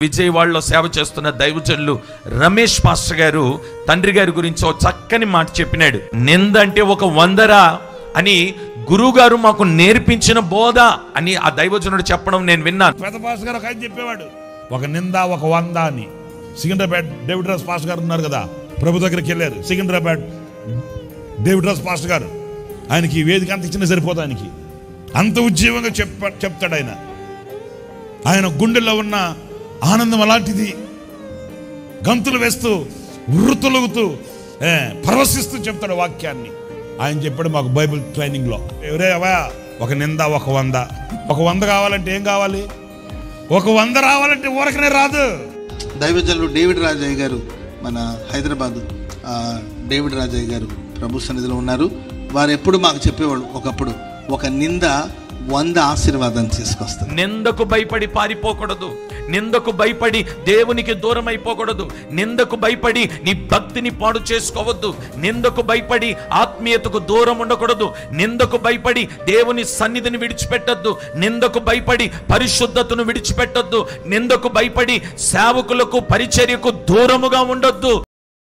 విజయవాడలో సేవ చేస్తున్న దైవజనులు రమేష్ పాస్టర్ గారు తండ్రి గారి గురించి ఒక చక్కని మాట చెప్పినాడు. నింద అంటే ఒక వందరా అని గురువు గారు మాకు నేర్పించిన బోధ అని ఆ దైవజనుడు చెప్పడం నేను విన్నాను. పెద్ద పాస్టర్ గారు ఒక ఆయన చెప్పేవాడు, ఒక నింద ఒక వంద అని. సికింద్రాబాద్ డేవిడ్ రాజ్ పాస్టర్ గారు ఉన్నారు కదా, ప్రభు దగ్గరికి వెళ్ళారు. సికింద్రాబాద్ డేవిడ్ రాజ్ పాస్టర్ గారు, ఆయనకి వేదిక అంత ఇచ్చిన సరిపోదు, ఆయనకి అంత ఉజ్జీవంగా చెప్తాడు ఆయన. ఆయన గుండెల్లో ఉన్న ఆనందం అలాంటిది. గంతులు వేస్తూ వృత్తులుగుతూ పరవశిస్తూ చెప్తాడు వాక్యాన్ని. ఆయన చెప్పాడు మాకు బైబిల్ ట్రైనింగ్లో, ఎవరే అవా ఒక నింద ఒక వంద. ఒక వంద కావాలంటే ఏం కావాలి? ఒక వంద రావాలంటే ఊరకనే రాదు. దైవజనులు డేవిడ్ రాజయ్య గారు, మన హైదరాబాద్ డేవిడ్ రాజయ్య గారు ప్రభు సన్నిధిలో ఉన్నారు. వారు ఎప్పుడు మాకు చెప్పేవాళ్ళు, ఒకప్పుడు ఒక నింద 100 ఆశీర్వాదాన్ని తీసుకొస్తారు. నిందకు భయపడి పారిపోకూడదు, నిందకు భయపడి దేవునికి దూరం అయిపోకూడదు, నిందకు భయపడి నీ భక్తిని పాడు చేసుకోవద్దు, నిందకు భయపడి ఆత్మీయతకు దూరం ఉండకూడదు, నిందకు భయపడి దేవుని సన్నిధిని విడిచిపెట్టద్దు, నిందకు భయపడి పరిశుద్ధతను విడిచిపెట్టద్దు, నిందకు భయపడి సేవకులకు పరిచర్యకు దూరముగా ఉండొద్దు.